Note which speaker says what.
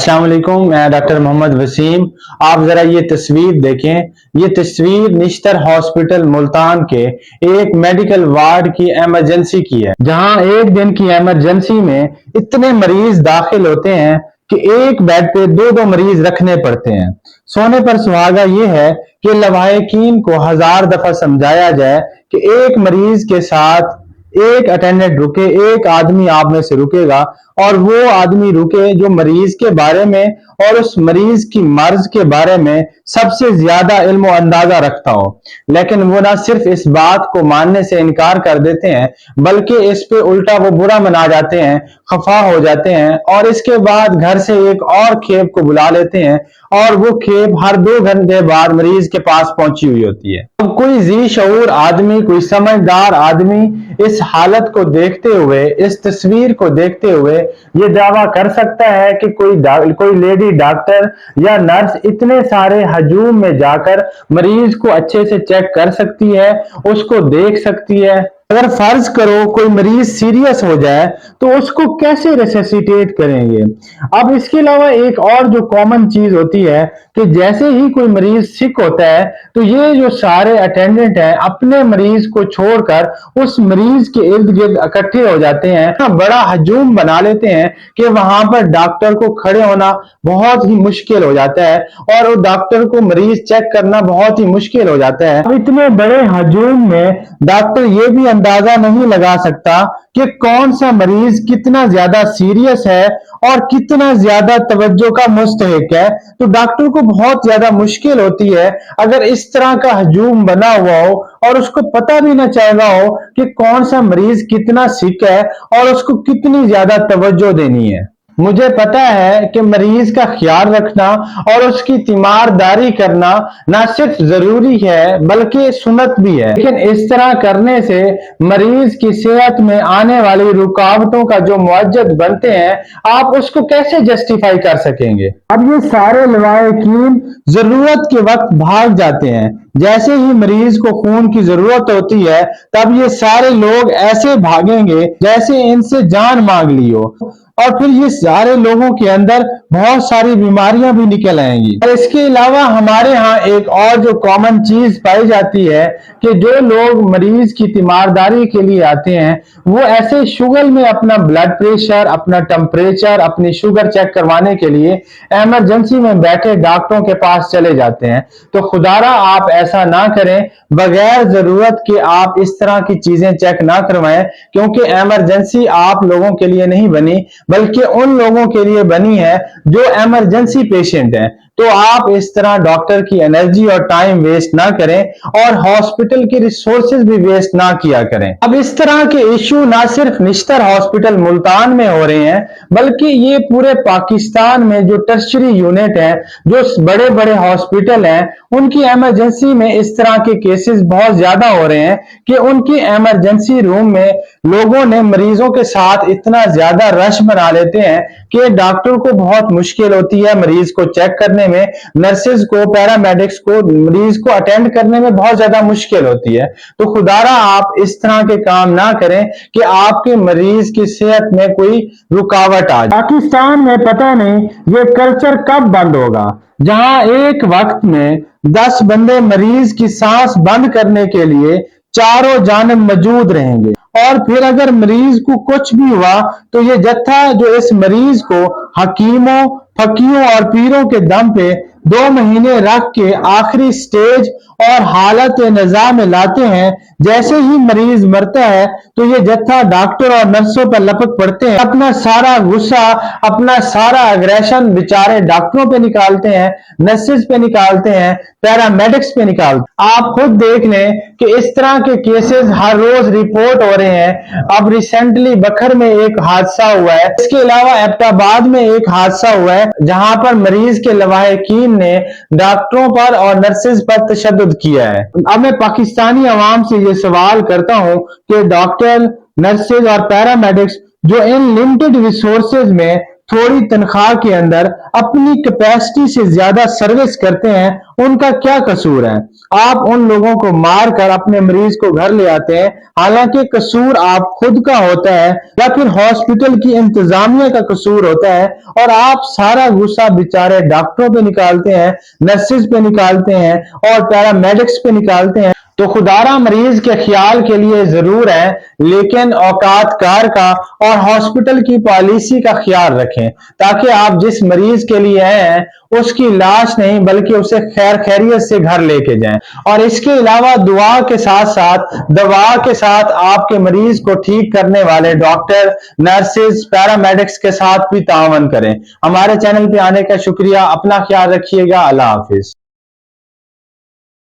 Speaker 1: अस्सलाम वालेकुम, मैं डॉक्टर मोहम्मद वसीम। आप जरा ये तस्वीर देखें। ये तस्वीर निश्तर हॉस्पिटल मुल्तान के एक मेडिकल वार्ड की इमरजेंसी की है, जहां एक दिन की इमरजेंसी में इतने मरीज दाखिल होते हैं कि एक बेड पे दो दो मरीज रखने पड़ते हैं। सोने पर सुहागा ये है कि लवाहिकीन को 1000 दफा समझाया जाए कि एक मरीज के साथ एक अटेंडेंट रुके, एक आदमी आप में से रुकेगा और वो आदमी रुके जो मरीज के बारे में और उस मरीज की मर्ज के बारे में सबसे ज्यादा इल्म और अंदाजा रखता हो। लेकिन वो ना सिर्फ इस बात को मानने से इनकार कर देते हैं, बल्कि इस पे उल्टा वो बुरा मना जाते हैं, खफा हो जाते हैं और इसके बाद घर से एक और खेप को बुला लेते हैं और वो खेप हर 2 घंटे बाद मरीज के पास पहुंची हुई होती है। अब कोई जी शऊर आदमी, कोई समझदार आदमी इस हालत को देखते हुए, इस तस्वीर को देखते हुए ये दावा कर सकता है कि कोई लेडी डॉक्टर या नर्स इतने सारे हजूम में जाकर मरीज को अच्छे से चेक कर सकती है, उसको देख सकती है। अगर फर्ज करो कोई मरीज सीरियस हो जाए तो उसको कैसे रेसिसिटेट करेंगे। अब इसके अलावा एक और जो कॉमन चीज होती है कि जैसे ही कोई मरीज सिक होता है तो ये जो सारे अटेंडेंट हैं अपने मरीज को छोड़कर उस मरीज के इर्द गिर्द इकट्ठे हो जाते हैं, बड़ा हजूम बना लेते हैं कि वहां पर डॉक्टर को खड़े होना बहुत ही मुश्किल हो जाता है और वो डॉक्टर को मरीज चेक करना बहुत ही मुश्किल हो जाता है। अब इतने बड़े हजूम में डॉक्टर ये भी अंदाजा नहीं लगा सकता कि कौन सा मरीज कितना ज्यादा सीरियस है और कितना ज्यादा तवज्जो का मुस्तहिक है। तो डॉक्टर को बहुत ज्यादा मुश्किल होती है अगर इस तरह का हजूम बना हुआ हो और उसको पता भी ना चलता हो कि कौन सा मरीज कितना सिक है और उसको कितनी ज्यादा तवज्जो देनी है। मुझे पता है कि मरीज का ख्याल रखना और उसकी तीमारदारी करना ना सिर्फ जरूरी है बल्कि सुन्नत भी है, लेकिन इस तरह करने से मरीज की सेहत में आने वाली रुकावटों का जो मुअज्जद बनते हैं, आप उसको कैसे जस्टिफाई कर सकेंगे। अब ये सारे लवाहिकीन जरूरत के वक्त भाग जाते हैं। जैसे ही मरीज को खून की जरूरत होती है तब ये सारे लोग ऐसे भागेंगे जैसे इनसे जान मांग ली हो और फिर ये सारे लोगों के अंदर बहुत सारी बीमारियां भी निकल आएंगी। और इसके अलावा हमारे यहाँ एक और जो कॉमन चीज पाई जाती है कि जो लोग मरीज की तीमारदारी के लिए आते हैं वो ऐसे शुगर में अपना ब्लड प्रेशर, अपना टेम्परेचर, अपनी शुगर चेक करवाने के लिए इमरजेंसी में बैठे डॉक्टरों के पास चले जाते हैं। तो खुदारा आप ऐसा ना करें, बगैर जरूरत के आप इस तरह की चीजें चेक ना करवाएं, क्योंकि इमरजेंसी आप लोगों के लिए नहीं बनी बल्कि उन लोगों के लिए बनी है जो इमरजेंसी पेशेंट हैं। तो आप इस तरह डॉक्टर की एनर्जी और टाइम वेस्ट ना करें और हॉस्पिटल के रिसोर्सेज भी वेस्ट ना किया करें। अब इस तरह के इशू ना सिर्फ निश्तर हॉस्पिटल मुल्तान में हो रहे हैं बल्कि ये पूरे पाकिस्तान में जो टर्शरी यूनिट है, जो बड़े बड़े हॉस्पिटल हैं, उनकी इमरजेंसी में इस तरह के केसेस बहुत ज्यादा हो रहे हैं कि उनकी इमरजेंसी रूम में लोगों ने मरीजों के साथ इतना ज्यादा रश बना लेते हैं कि डॉक्टर को बहुत मुश्किल होती है मरीज को चेक करने में, नर्सेज को, पैरामेडिक्स को मरीज को अटेंड करने में बहुत ज्यादा मुश्किल होती है। तो खुदारा आप इस तरह के काम ना करें कि आपके मरीज की सेहत में कोई रुकावट आ जाए। पाकिस्तान में पता नहीं ये कल्चर कब बंद होगा जहां एक वक्त में 10 बंदे मरीज की सांस बंद करने के लिए चारों जानिब मौजूद रहेंगे और फिर अगर मरीज को कुछ भी हुआ तो ये जत्था जो इस मरीज को हकीमों, फकीरों और पीरों के दम पे 2 महीने रख के आखिरी स्टेज और हालत नज़ा में लाते हैं, जैसे ही मरीज मरता है तो ये जत्था डॉक्टर और नर्सों पर लपक पड़ते हैं, अपना सारा गुस्सा, अपना सारा अग्रेशन बेचारे डॉक्टरों पे निकालते हैं, नर्सेज पे निकालते हैं, पैरामेडिक्स पे निकालते हैं। आप खुद देख लें कि इस तरह के केसेस हर रोज रिपोर्ट हो रहे हैं। अब रिसेंटली बखर में एक हादसा हुआ है, इसके अलावा एबटाबाद में एक हादसा हुआ है जहां पर मरीज के लवाहिकीन ने डॉक्टरों पर और नर्सेज पर तशद्दुद किया है। अब मैं पाकिस्तानी अवाम से ये सवाल करता हूं कि डॉक्टर, नर्सेज और पैरामेडिक्स जो इन लिमिटेड रिसोर्सेज में थोड़ी तनख्वाह के अंदर अपनी कैपेसिटी से ज्यादा सर्विस करते हैं, उनका क्या कसूर है? आप उन लोगों को मारकर अपने मरीज को घर ले आते हैं, हालांकि कसूर आप खुद का होता है या फिर हॉस्पिटल की इंतजामिया का कसूर होता है, और आप सारा गुस्सा बेचारे डॉक्टरों पे निकालते हैं, नर्सेज पे निकालते हैं और पैरामेडिक्स पे निकालते हैं। तो खुदारा मरीज के ख्याल के लिए जरूर है, लेकिन औकात कार का और हॉस्पिटल की पॉलिसी का ख्याल रखें, ताकि आप जिस मरीज के लिए आए हैं उसकी लाश नहीं बल्कि उसे खैर खैरियत से घर लेके जाएं। और इसके अलावा दुआ के साथ साथ दवा के साथ आपके मरीज को ठीक करने वाले डॉक्टर, नर्सेज, पैरामेडिक्स के साथ भी तावन करें। हमारे चैनल पे आने का शुक्रिया। अपना ख्याल रखिएगा। अल्लाह हाफिज।